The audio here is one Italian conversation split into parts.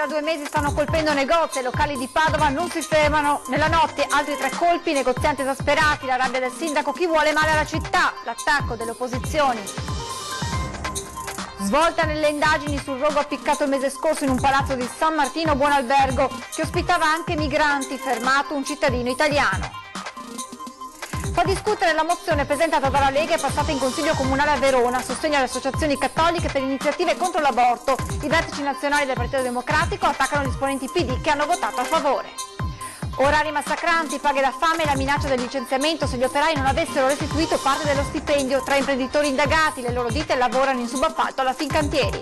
da 2 mesi stanno colpendo negozi e locali di Padova, non si fermano. Nella notte altri 3 colpi, negozianti esasperati, la rabbia del sindaco, chi vuole male alla città, l'attacco delle opposizioni. Svolta nelle indagini sul rogo appiccato il mese scorso in un palazzo di San Martino Buon Albergo, che ospitava anche migranti, fermato un cittadino italiano. Fa discutere la mozione presentata dalla Lega e passata in Consiglio Comunale a Verona a sostegno alle associazioni cattoliche per iniziative contro l'aborto. I vertici nazionali del Partito Democratico attaccano gli esponenti PD che hanno votato a favore. Orari massacranti, paghe da fame e la minaccia del licenziamento se gli operai non avessero restituito parte dello stipendio. 3 imprenditori indagati, le loro ditte lavorano in subappalto alla Fincantieri.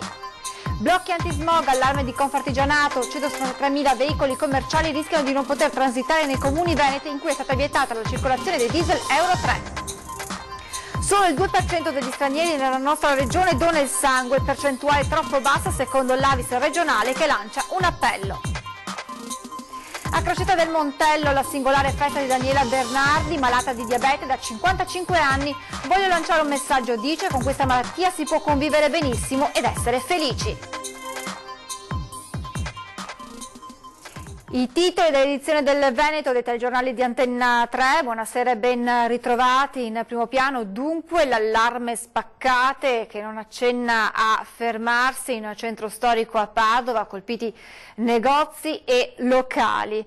Blocchi antismog, allarme di Confartigianato, 163.000 veicoli commerciali rischiano di non poter transitare nei comuni veneti in cui è stata vietata la circolazione dei diesel Euro 3. Solo il 2% degli stranieri nella nostra regione dona il sangue, percentuale troppo bassa secondo l'Avis regionale che lancia un appello. A Crocetta del Montello, la singolare festa di Daniela Bernardi, malata di diabete da 55 anni. Voglio lanciare un messaggio, dice, con questa malattia si può convivere benissimo ed essere felici. I titoli dell'edizione del Veneto dei telegiornali di Antenna 3, buonasera e ben ritrovati. In primo piano dunque l'allarme spaccate che non accenna a fermarsi in un centro storico a Padova, colpiti negozi e locali.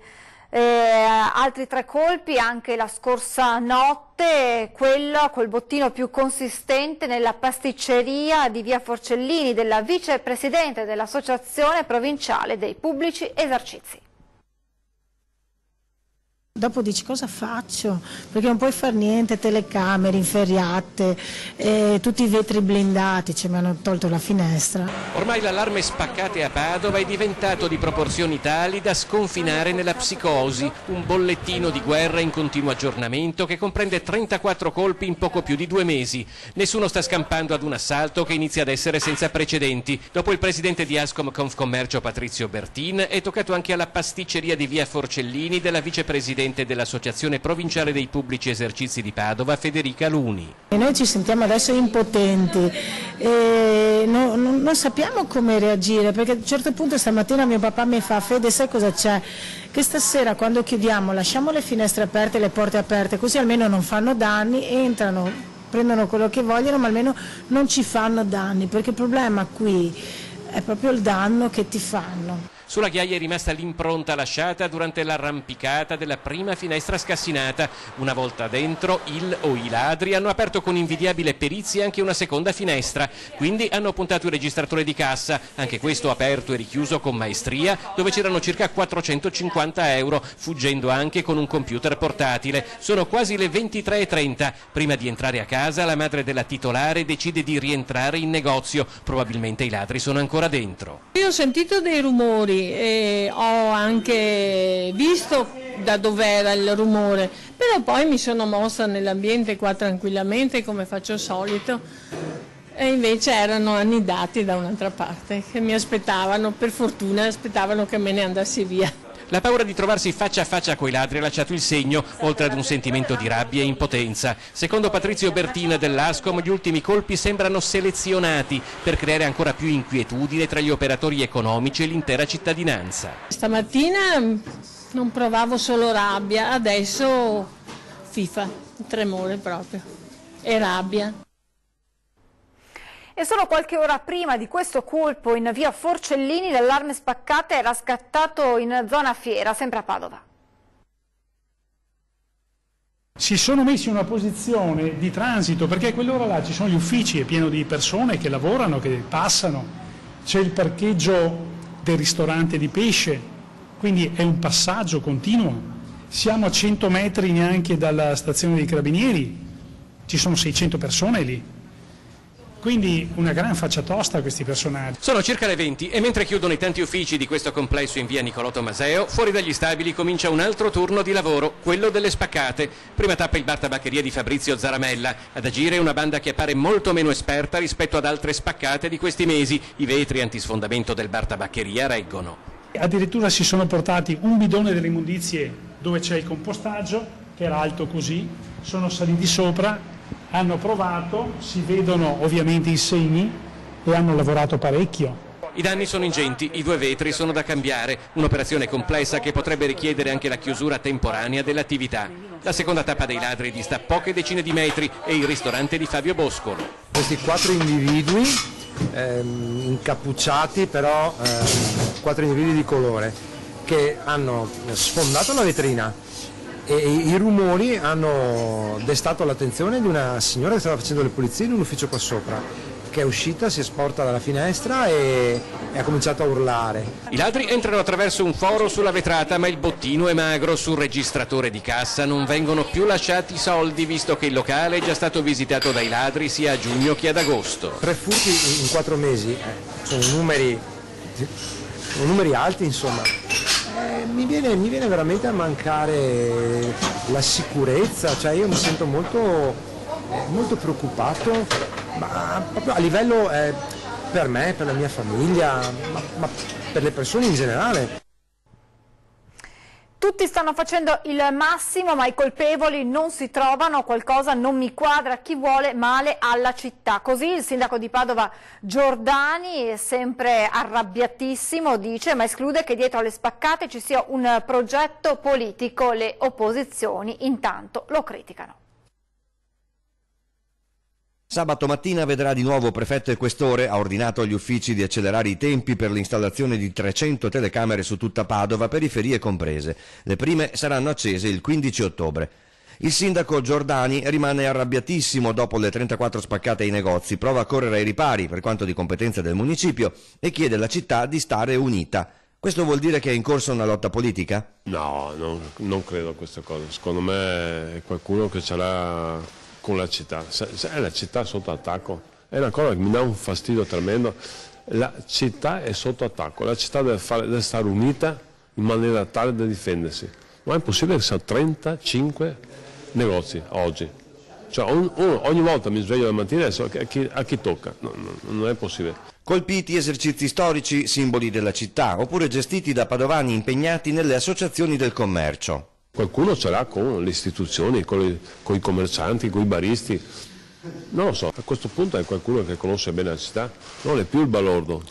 Altri 3 colpi anche la scorsa notte, quello col bottino più consistente nella pasticceria di via Forcellini della vicepresidente dell'Associazione Provinciale dei Pubblici Esercizi. Dopo dici cosa faccio? Perché non puoi fare niente, telecamere, inferriate, tutti i vetri blindati, mi hanno tolto la finestra. Ormai l'allarme spaccate a Padova è diventato di proporzioni tali da sconfinare nella psicosi, un bollettino di guerra in continuo aggiornamento che comprende 34 colpi in poco più di 2 mesi. Nessuno sta scampando ad un assalto che inizia ad essere senza precedenti. Dopo il presidente di Ascom Confcommercio Patrizio Bertin è toccato anche alla pasticceria di via Forcellini della vicepresidente dell'Associazione Provinciale dei Pubblici Esercizi di Padova, Federica Luni. E noi ci sentiamo adesso impotenti e non sappiamo come reagire, perché a un certo punto stamattina mio papà mi fa: Fede, sai cosa c'è? Che stasera quando chiudiamo lasciamo le finestre aperte e le porte aperte, così almeno non fanno danni, entrano, prendono quello che vogliono, ma almeno non ci fanno danni, perché il problema qui è proprio il danno che ti fanno. Sulla ghiaia è rimasta l'impronta lasciata durante l'arrampicata della prima finestra scassinata. Una volta dentro, il o i ladri hanno aperto con invidiabile perizia anche una seconda finestra, quindi hanno puntato il registratore di cassa, anche questo aperto e richiuso con maestria, dove c'erano circa 450 euro, fuggendo anche con un computer portatile. Sono quasi le 23:30. Prima di entrare a casa, la madre della titolare decide di rientrare in negozio. Probabilmente i ladri sono ancora dentro. Io ho sentito dei rumori e ho anche visto da dov'era il rumore, però poi mi sono mossa nell'ambiente qua tranquillamente come faccio solito, e invece erano annidati da un'altra parte che mi aspettavano, per fortuna aspettavano che me ne andassi via. La paura di trovarsi faccia a faccia coi ladri ha lasciato il segno, oltre ad un sentimento di rabbia e impotenza. Secondo Patrizio Bertin dell'Ascom, gli ultimi colpi sembrano selezionati per creare ancora più inquietudine tra gli operatori economici e l'intera cittadinanza. Stamattina non provavo solo rabbia, adesso FIFA, tremore proprio, e rabbia. E solo qualche ora prima di questo colpo in via Forcellini l'allarme spaccate era scattato in zona Fiera, sempre a Padova. Si sono messi in una posizione di transito, perché a quell'ora là ci sono gli uffici, è pieno di persone che lavorano, che passano, c'è il parcheggio del ristorante di pesce, quindi è un passaggio continuo. Siamo a 100 metri neanche dalla stazione dei Carabinieri, ci sono 600 persone lì. Quindi una gran faccia tosta a questi personaggi. Sono circa le 20 e mentre chiudono i tanti uffici di questo complesso in via Nicolò Tomaseo, fuori dagli stabili comincia un altro turno di lavoro, quello delle spaccate. Prima tappa il bar tabaccheria di Fabrizio Zaramella. Ad agire una banda che appare molto meno esperta rispetto ad altre spaccate di questi mesi. I vetri antisfondamento del bar tabaccheria reggono. Addirittura si sono portati un bidone delle immondizie dove c'è il compostaggio, che era alto così, sono saliti sopra, hanno provato, si vedono ovviamente i segni e hanno lavorato parecchio. I danni sono ingenti, i 2 vetri sono da cambiare, un'operazione complessa che potrebbe richiedere anche la chiusura temporanea dell'attività. La seconda tappa dei ladri dista poche decine di metri e il ristorante di Fabio Boscolo. Questi 4 individui incappucciati, però 4 individui di colore che hanno sfondato la vetrina e i rumori hanno destato l'attenzione di una signora che stava facendo le pulizie in un ufficio qua sopra, che è uscita, si è sporta dalla finestra e ha cominciato a urlare. I ladri entrano attraverso un foro sulla vetrata, ma il bottino è magro. Sul registratore di cassa non vengono più lasciati soldi, visto che il locale è già stato visitato dai ladri sia a giugno che ad agosto. 3 furti in 4 mesi, sono numeri alti, insomma. Mi viene veramente a mancare la sicurezza, cioè io mi sento molto preoccupato, ma proprio a livello per me, per la mia famiglia, ma per le persone in generale. Tutti stanno facendo il massimo, ma i colpevoli non si trovano, qualcosa non mi quadra, chi vuole male alla città. Così il sindaco di Padova Giordani è sempre arrabbiatissimo, dice, ma esclude che dietro alle spaccate ci sia un progetto politico. Le opposizioni intanto lo criticano. Sabato mattina vedrà di nuovo prefetto e questore, ha ordinato agli uffici di accelerare i tempi per l'installazione di 300 telecamere su tutta Padova, periferie comprese. Le prime saranno accese il 15 ottobre. Il sindaco Giordani rimane arrabbiatissimo dopo le 34 spaccate ai negozi, prova a correre ai ripari per quanto di competenza del municipio e chiede alla città di stare unita. Questo vuol dire che è in corso una lotta politica? No, non credo a queste cose. Secondo me è qualcuno che ce l'ha con la città. È la città sotto attacco. È una cosa che mi dà un fastidio tremendo. La città è sotto attacco. La città deve stare unita in maniera tale da difendersi. Ma è impossibile che siano 35 negozi oggi. Cioè, ogni volta mi sveglio la mattina e so a chi tocca. No, non è possibile. Colpiti esercizi storici, simboli della città, oppure gestiti da padovani impegnati nelle associazioni del commercio. Qualcuno ce l'ha con le istituzioni, con i commercianti, con i baristi. Non lo so, a questo punto è qualcuno che conosce bene la città, non è più il balordo,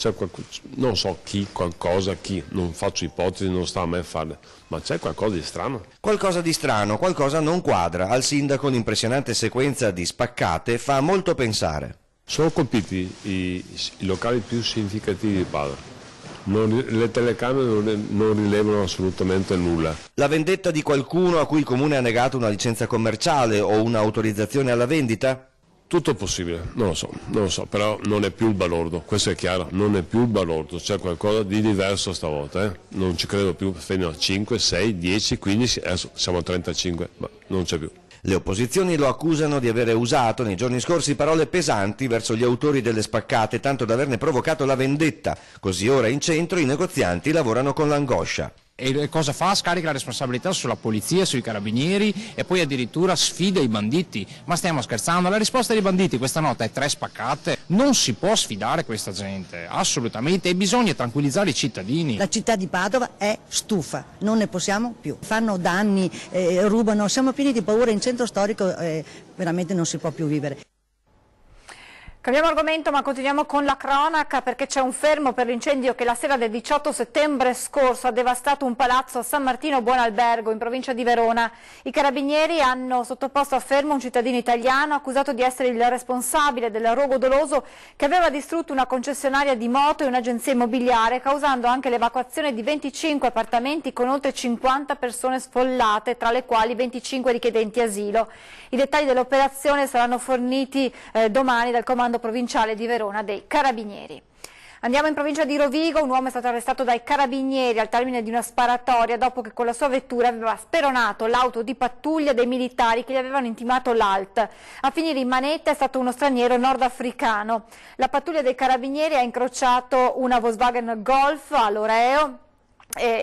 non so chi, qualcosa, chi, non faccio ipotesi, non sta a me a farle, ma c'è qualcosa di strano. Qualcosa di strano, qualcosa non quadra. Al sindaco l'impressionante sequenza di spaccate fa molto pensare. Sono colpiti i locali più significativi di Padova. Le telecamere non rilevano assolutamente nulla. La vendetta di qualcuno a cui il comune ha negato una licenza commerciale o un'autorizzazione alla vendita? Tutto possibile, non lo so, però non è più il balordo, questo è chiaro, non è più il balordo, c'è qualcosa di diverso stavolta, non ci credo più, fino a 5, 6, 10, 15, adesso siamo a 35, ma non c'è più. Le opposizioni lo accusano di avere usato nei giorni scorsi parole pesanti verso gli autori delle spaccate, tanto da averne provocato la vendetta. Così ora in centro i negozianti lavorano con l'angoscia. E cosa fa? Scarica la responsabilità sulla polizia, sui carabinieri e poi addirittura sfida i banditi. Ma stiamo scherzando? La risposta dei banditi questa notte è 3 spaccate. Non si può sfidare questa gente, assolutamente, e bisogna tranquillizzare i cittadini. La città di Padova è stufa, non ne possiamo più. Fanno danni, rubano, siamo pieni di paura, in centro storico veramente non si può più vivere. Cambiamo argomento, ma continuiamo con la cronaca, perché c'è un fermo per l'incendio che la sera del 18 settembre scorso ha devastato un palazzo a San Martino Buon Albergo in provincia di Verona. I carabinieri hanno sottoposto a fermo un cittadino italiano accusato di essere il responsabile del rogo doloso che aveva distrutto una concessionaria di moto e un'agenzia immobiliare, causando anche l'evacuazione di 25 appartamenti con oltre 50 persone sfollate, tra le quali 25 richiedenti asilo. I dettagli dell'operazione saranno forniti domani dal comando provinciale di Verona dei Carabinieri. Andiamo in provincia di Rovigo, un uomo è stato arrestato dai Carabinieri al termine di una sparatoria dopo che con la sua vettura aveva speronato l'auto di pattuglia dei militari che gli avevano intimato l'ALT. A finire in manetta è stato uno straniero nordafricano. La pattuglia dei Carabinieri ha incrociato una Volkswagen Golf all'Oreo,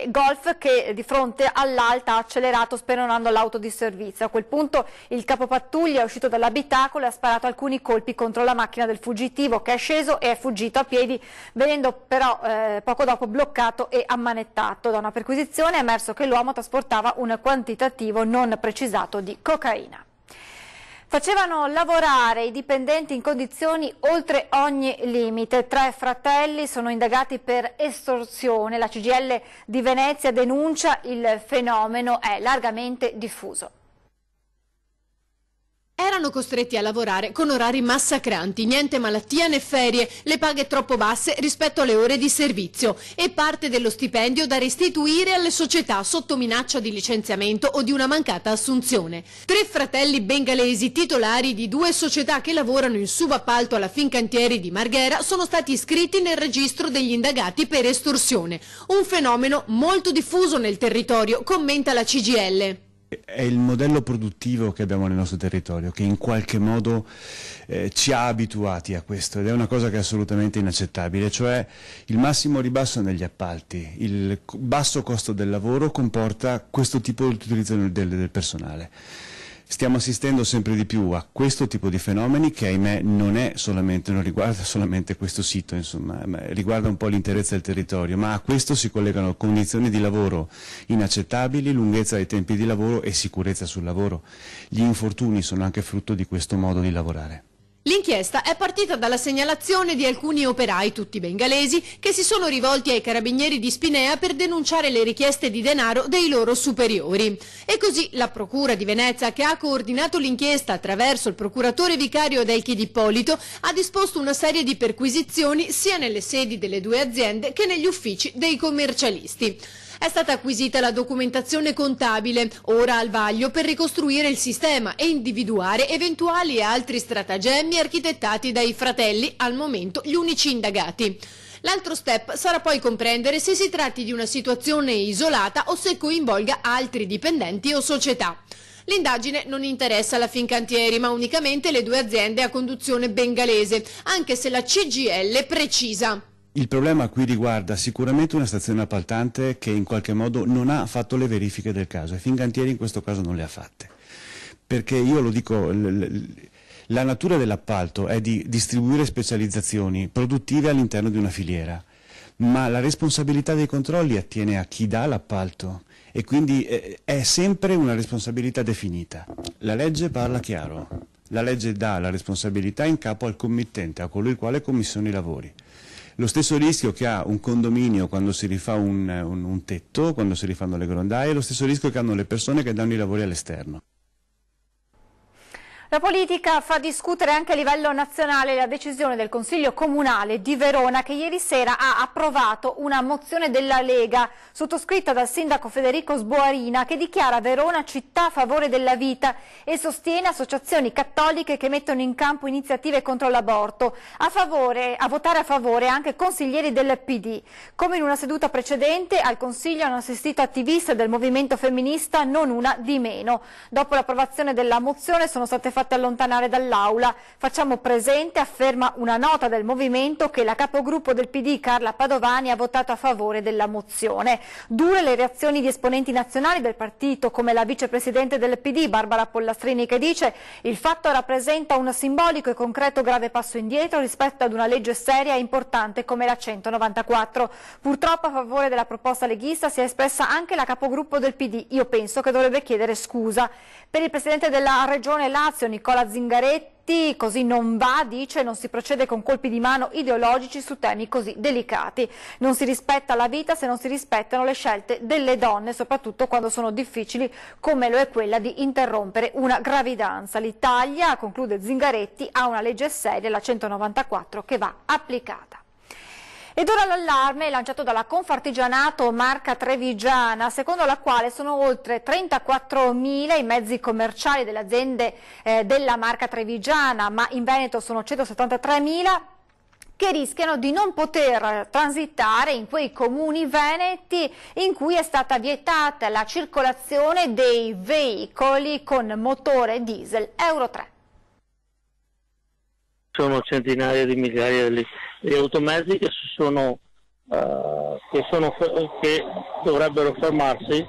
Golf che di fronte all'alta ha accelerato speronando l'auto di servizio. A quel punto il capopattuglia è uscito dall'abitacolo e ha sparato alcuni colpi contro la macchina del fuggitivo, che è sceso e è fuggito a piedi, venendo però poco dopo bloccato e ammanettato. Da una perquisizione è emerso che l'uomo trasportava un quantitativo non precisato di cocaina. Facevano lavorare i dipendenti in condizioni oltre ogni limite. 3 fratelli sono indagati per estorsione. La CGIL di Venezia denuncia il fenomeno è largamente diffuso. Erano costretti a lavorare con orari massacranti, niente malattia né ferie, le paghe troppo basse rispetto alle ore di servizio e parte dello stipendio da restituire alle società sotto minaccia di licenziamento o di una mancata assunzione. 3 fratelli bengalesi titolari di 2 società che lavorano in subappalto alla Fincantieri di Marghera sono stati iscritti nel registro degli indagati per estorsione. Un fenomeno molto diffuso nel territorio, commenta la CGIL. È il modello produttivo che abbiamo nel nostro territorio, che in qualche modo ci ha abituati a questo, ed è una cosa che è assolutamente inaccettabile, cioè il massimo ribasso negli appalti, il basso costo del lavoro comporta questo tipo di utilizzo del personale. Stiamo assistendo sempre di più a questo tipo di fenomeni che, ahimè, non riguarda solamente questo sito, insomma, riguarda un po' l'interezza del territorio, ma a questo si collegano condizioni di lavoro inaccettabili, lunghezza dei tempi di lavoro e sicurezza sul lavoro. Gli infortuni sono anche frutto di questo modo di lavorare. L'inchiesta è partita dalla segnalazione di alcuni operai, tutti bengalesi, che si sono rivolti ai carabinieri di Spinea per denunciare le richieste di denaro dei loro superiori. E così la Procura di Venezia, che ha coordinato l'inchiesta attraverso il procuratore vicario Adelchi Di Ippolito, ha disposto una serie di perquisizioni sia nelle sedi delle 2 aziende che negli uffici dei commercialisti. È stata acquisita la documentazione contabile, ora al vaglio per ricostruire il sistema e individuare eventuali e altri stratagemmi architettati dai fratelli, al momento gli unici indagati. L'altro step sarà poi comprendere se si tratti di una situazione isolata o se coinvolga altri dipendenti o società. L'indagine non interessa la Fincantieri, ma unicamente le 2 aziende a conduzione bengalese, anche se la CGIL precisa. Il problema qui riguarda sicuramente una stazione appaltante che in qualche modo non ha fatto le verifiche del caso, e Fincantieri in questo caso non le ha fatte. Perché io lo dico, la natura dell'appalto è di distribuire specializzazioni produttive all'interno di una filiera, ma la responsabilità dei controlli attiene a chi dà l'appalto e quindi è sempre una responsabilità definita. La legge parla chiaro, la legge dà la responsabilità in capo al committente, a colui il quale commissiona i lavori. Lo stesso rischio che ha un condominio quando si rifà un tetto, quando si rifanno le grondaie, lo stesso rischio che hanno le persone che danno i lavori all'esterno. La politica fa discutere anche a livello nazionale la decisione del Consiglio Comunale di Verona, che ieri sera ha approvato una mozione della Lega sottoscritta dal sindaco Federico Sboarina, che dichiara Verona città a favore della vita e sostiene associazioni cattoliche che mettono in campo iniziative contro l'aborto. A votare a favore anche consiglieri del PD. Come in una seduta precedente, al Consiglio hanno assistito attiviste del movimento femminista, non una di meno. Dopo l'approvazione della mozione sono state fatte allontanare dall'aula. Facciamo presente, afferma una nota del movimento, che la capogruppo del PD Carla Padovani ha votato a favore della mozione. Dure le reazioni di esponenti nazionali del partito, come la vicepresidente del PD Barbara Pollastrini, che dice: il fatto rappresenta un simbolico e concreto grave passo indietro rispetto ad una legge seria e importante come la 194. Purtroppo a favore della proposta leghista si è espressa anche la capogruppo del PD. Io penso che dovrebbe chiedere scusa. Per il presidente della Regione Lazio Nicola Zingaretti così non va, dice, non si procede con colpi di mano ideologici su temi così delicati. Non si rispetta la vita se non si rispettano le scelte delle donne, soprattutto quando sono difficili, come lo è quella di interrompere una gravidanza. L'Italia, conclude Zingaretti, ha una legge seria, la 194, che va applicata. Ed ora l'allarme lanciato dalla Confartigianato Marca Trevigiana, secondo la quale sono oltre 34.000 i mezzi commerciali delle aziende della Marca Trevigiana, ma in Veneto sono 173.000, che rischiano di non poter transitare in quei comuni veneti in cui è stata vietata la circolazione dei veicoli con motore diesel Euro 3. Sono centinaia di migliaia di automezzi che dovrebbero fermarsi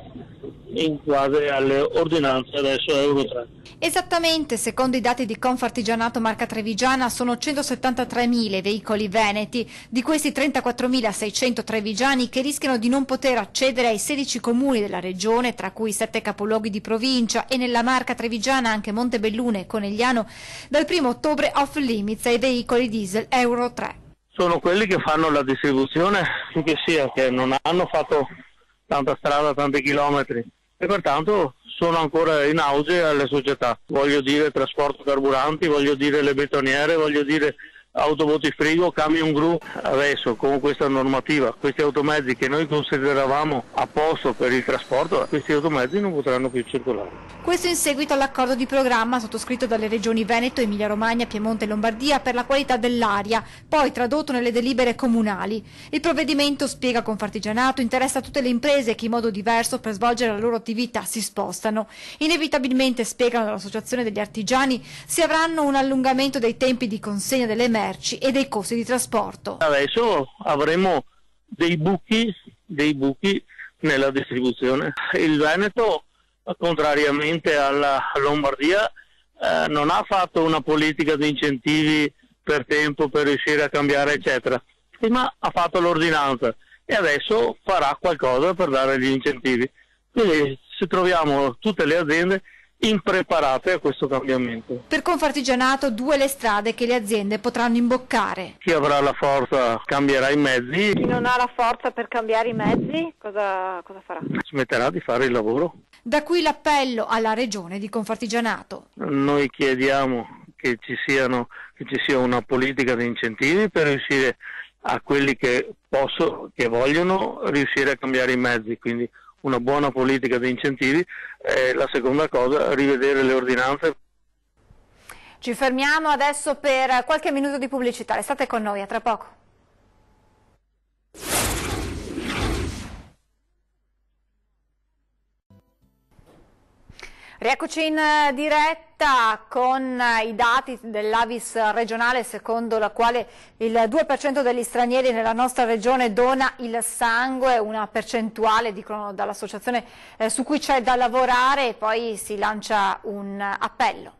in base alle ordinanze adesso Euro 3. Esattamente, secondo i dati di Confartigianato Marca Trevigiana sono 173.000 i veicoli veneti, di questi 34.600 trevigiani che rischiano di non poter accedere ai 16 comuni della regione, tra cui 7 capoluoghi di provincia, e nella Marca Trevigiana anche Montebellune e Conegliano dal 1 ottobre off limits ai veicoli diesel Euro 3. Sono quelli che fanno la distribuzione, che sia che non hanno fatto tanta strada, tanti chilometri, e pertanto sono ancora in auge alle società. Voglio dire trasporto carburanti, voglio dire le betoniere, voglio dire autoboti frigo, camion gru. Adesso con questa normativa, questi automezzi che noi consideravamo a posto per il trasporto, questi automezzi non potranno più circolare. Questo in seguito all'accordo di programma sottoscritto dalle regioni Veneto, Emilia Romagna, Piemonte e Lombardia per la qualità dell'aria, poi tradotto nelle delibere comunali. Il provvedimento, spiega Confartigianato, interessa tutte le imprese che in modo diverso per svolgere la loro attività si spostano. Inevitabilmente, spiegano dall'Associazione degli Artigiani, si avranno un allungamento dei tempi di consegna delle merci e dei costi di trasporto. Adesso avremo dei buchi nella distribuzione. Il Veneto, contrariamente alla Lombardia, non ha fatto una politica di incentivi per tempo per riuscire a cambiare eccetera. Prima ha fatto l'ordinanza e adesso farà qualcosa per dare gli incentivi. Quindi ci troviamo tutte le aziende impreparate a questo cambiamento. Per Confartigianato 2 le strade che le aziende potranno imboccare. Chi avrà la forza cambierà i mezzi. Chi non ha la forza per cambiare i mezzi cosa farà? Smetterà di fare il lavoro. Da qui l'appello alla regione di Confartigianato. Noi chiediamo che ci sia una politica di incentivi per riuscire a quelli che vogliono riuscire a cambiare i mezzi, quindi una buona politica di incentivi. La seconda cosa, rivedere le ordinanze. Ci fermiamo adesso per qualche minuto di pubblicità. Restate con noi, a tra poco. Rieccoci in diretta con i dati dell'Avis regionale, secondo la quale il 2% degli stranieri nella nostra regione dona il sangue, una percentuale, dicono dall'associazione, su cui c'è da lavorare, e poi si lancia un appello.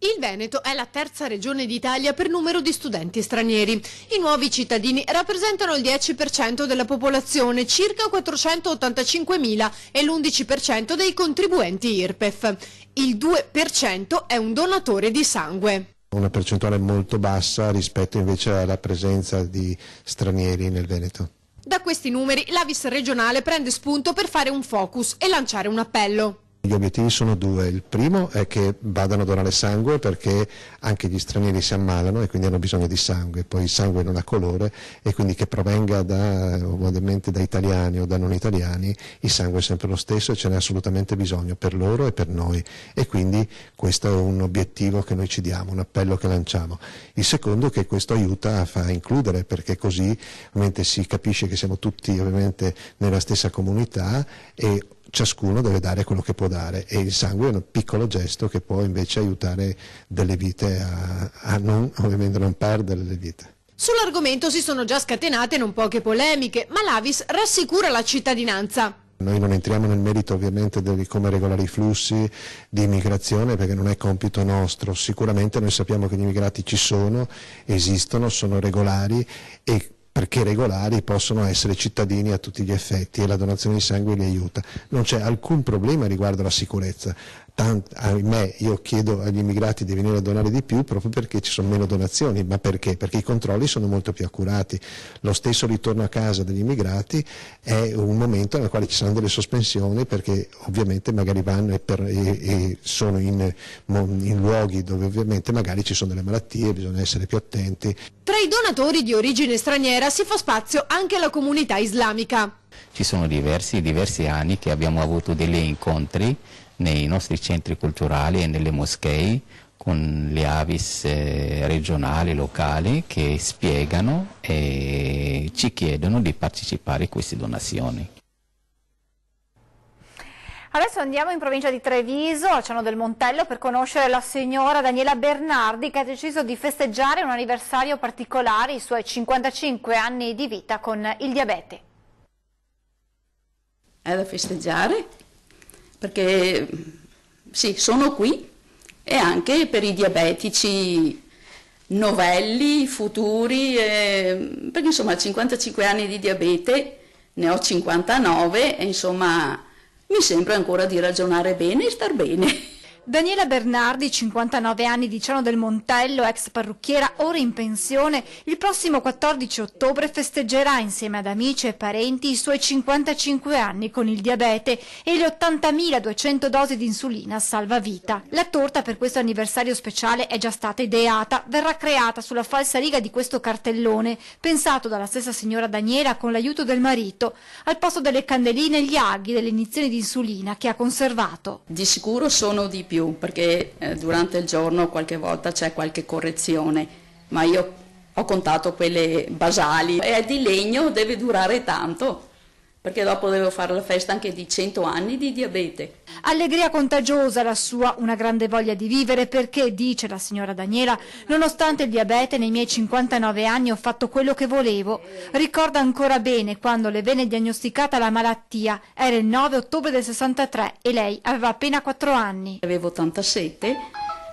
Il Veneto è la terza regione d'Italia per numero di studenti stranieri. I nuovi cittadini rappresentano il 10% della popolazione, circa 485.000, e l'11% dei contribuenti IRPEF. Il 2% è un donatore di sangue. Una percentuale molto bassa rispetto invece alla presenza di stranieri nel Veneto. Da questi numeri l'Avis regionale prende spunto per fare un focus e lanciare un appello. Gli obiettivi sono 2, il primo è che vadano a donare sangue perché anche gli stranieri si ammalano e quindi hanno bisogno di sangue, poi il sangue non ha colore e quindi che provenga ovviamente da italiani o da non italiani, il sangue è sempre lo stesso e ce n'è assolutamente bisogno per loro e per noi, e quindi questo è un obiettivo che noi ci diamo, un appello che lanciamo. Il secondo è che questo aiuta a includere, perché così ovviamente si capisce che siamo tutti ovviamente nella stessa comunità e ciascuno deve dare quello che può dare, e il sangue è un piccolo gesto che può invece aiutare delle vite ovviamente non perdere le vite. Sull'argomento si sono già scatenate non poche polemiche, ma l'Avis rassicura la cittadinanza. Noi non entriamo nel merito ovviamente di come regolare i flussi di immigrazione perché non è compito nostro, sicuramente noi sappiamo che gli immigrati ci sono, esistono, sono regolari e perché regolari possono essere cittadini a tutti gli effetti e la donazione di sangue li aiuta. Non c'è alcun problema riguardo alla sicurezza. Ahimè, io chiedo agli immigrati di venire a donare di più proprio perché ci sono meno donazioni, ma perché? Perché i controlli sono molto più accurati. Lo stesso ritorno a casa degli immigrati è un momento nel quale ci saranno delle sospensioni perché ovviamente magari vanno e sono in luoghi dove ovviamente magari ci sono delle malattie, bisogna essere più attenti. Tra i donatori di origine straniera si fa spazio anche alla comunità islamica. Ci sono diversi anni che abbiamo avuto degli incontri nei nostri centri culturali e nelle moschee con le Avis regionali, locali, che spiegano e ci chiedono di partecipare a queste donazioni. Adesso andiamo in provincia di Treviso, al Ciano del Montello, per conoscere la signora Daniela Bernardi, che ha deciso di festeggiare un anniversario particolare, i suoi 55 anni di vita con il diabete. è da festeggiare, perché sì, sono qui, e anche per i diabetici novelli, futuri, perché insomma 55 anni di diabete, ne ho 59 e insomma mi sembra ancora di ragionare bene e star bene. Daniela Bernardi, 59 anni, di Ciano del Montello, ex parrucchiera, ora in pensione, il prossimo 14 ottobre festeggerà insieme ad amici e parenti i suoi 55 anni con il diabete e le 80.200 dosi di insulina salvavita. La torta per questo anniversario speciale è già stata ideata, verrà creata sulla falsariga di questo cartellone, pensato dalla stessa signora Daniela con l'aiuto del marito, al posto delle candeline gli aghi delle iniezioni di insulina che ha conservato. Di sicuro sono di più, perché durante il giorno qualche volta c'è qualche correzione, ma io ho contato quelle basali. È di legno, deve durare tanto, perché dopo devo fare la festa anche di 100 anni di diabete. Allegria contagiosa la sua, una grande voglia di vivere, perché, dice la signora Daniela, nonostante il diabete nei miei 59 anni ho fatto quello che volevo. Ricorda ancora bene quando le venne diagnosticata la malattia, era il 9 ottobre del 63 e lei aveva appena 4 anni. Avevo tanta sete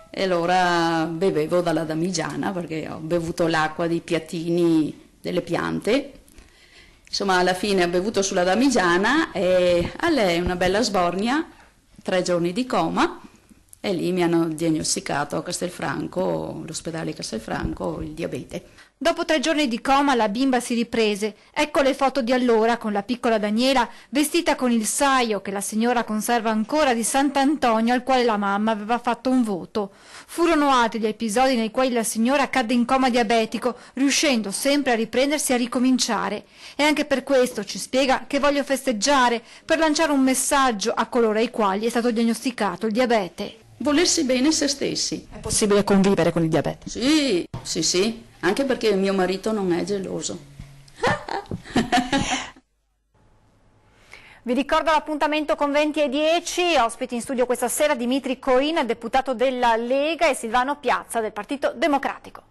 e allora bevevo dalla damigiana, perché ho bevuto l'acqua dei piattini delle piante. Insomma, alla fine ho bevuto sulla damigiana e a lei una bella sbornia, 3 giorni di coma, e lì mi hanno diagnosticato a Castelfranco, l'ospedale Castelfranco, il diabete. Dopo 3 giorni di coma la bimba si riprese. Ecco le foto di allora con la piccola Daniela vestita con il saio che la signora conserva ancora di Sant'Antonio, al quale la mamma aveva fatto un voto. Furono altri gli episodi nei quali la signora cadde in coma diabetico, riuscendo sempre a riprendersi e a ricominciare. E anche per questo ci spiega che voglio festeggiare, per lanciare un messaggio a coloro ai quali è stato diagnosticato il diabete. Volersi bene se stessi. È possibile convivere con il diabete? Sì, sì, sì, anche perché mio marito non è geloso. Vi ricordo l'appuntamento con 20:10, ospiti in studio questa sera Dimitri Coin, deputato della Lega, e Silvano Piazza del Partito Democratico.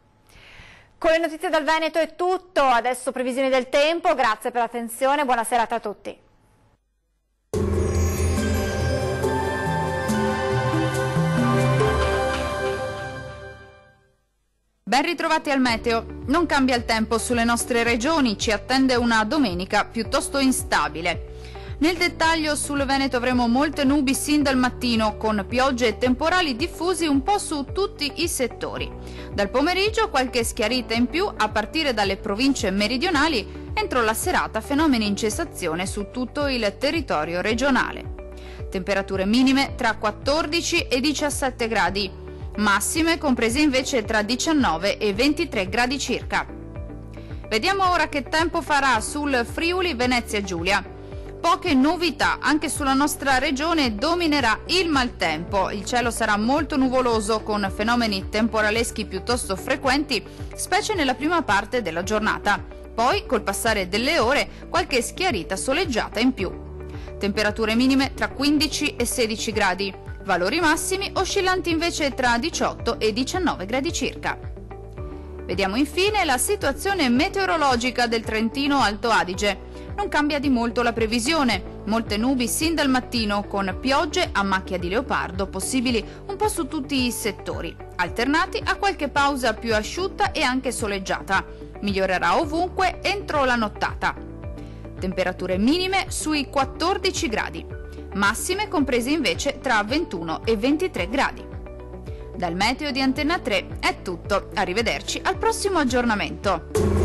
Con le notizie dal Veneto è tutto, adesso previsioni del tempo, grazie per l'attenzione, buona serata a tutti. Ben ritrovati al meteo. Non cambia il tempo sulle nostre regioni, ci attende una domenica piuttosto instabile. Nel dettaglio sul Veneto avremo molte nubi sin dal mattino, con piogge e temporali diffusi un po' su tutti i settori. Dal pomeriggio qualche schiarita in più a partire dalle province meridionali, entro la serata fenomeni in cessazione su tutto il territorio regionale. Temperature minime tra 14 e 17 gradi, massime comprese invece tra 19 e 23 gradi circa. Vediamo ora che tempo farà sul Friuli Venezia Giulia. Poche novità, anche sulla nostra regione dominerà il maltempo. Il cielo sarà molto nuvoloso con fenomeni temporaleschi piuttosto frequenti, specie nella prima parte della giornata. Poi, col passare delle ore, qualche schiarita soleggiata in più. Temperature minime tra 15 e 16 gradi, valori massimi oscillanti invece tra 18 e 19 gradi circa. Vediamo infine la situazione meteorologica del Trentino Alto Adige. Non cambia di molto la previsione, molte nubi sin dal mattino con piogge a macchia di leopardo possibili un po' su tutti i settori, alternati a qualche pausa più asciutta e anche soleggiata. Migliorerà ovunque entro la nottata. Temperature minime sui 14 gradi, massime comprese invece tra 21 e 23 gradi. Dal meteo di Antenna 3 è tutto, arrivederci al prossimo aggiornamento.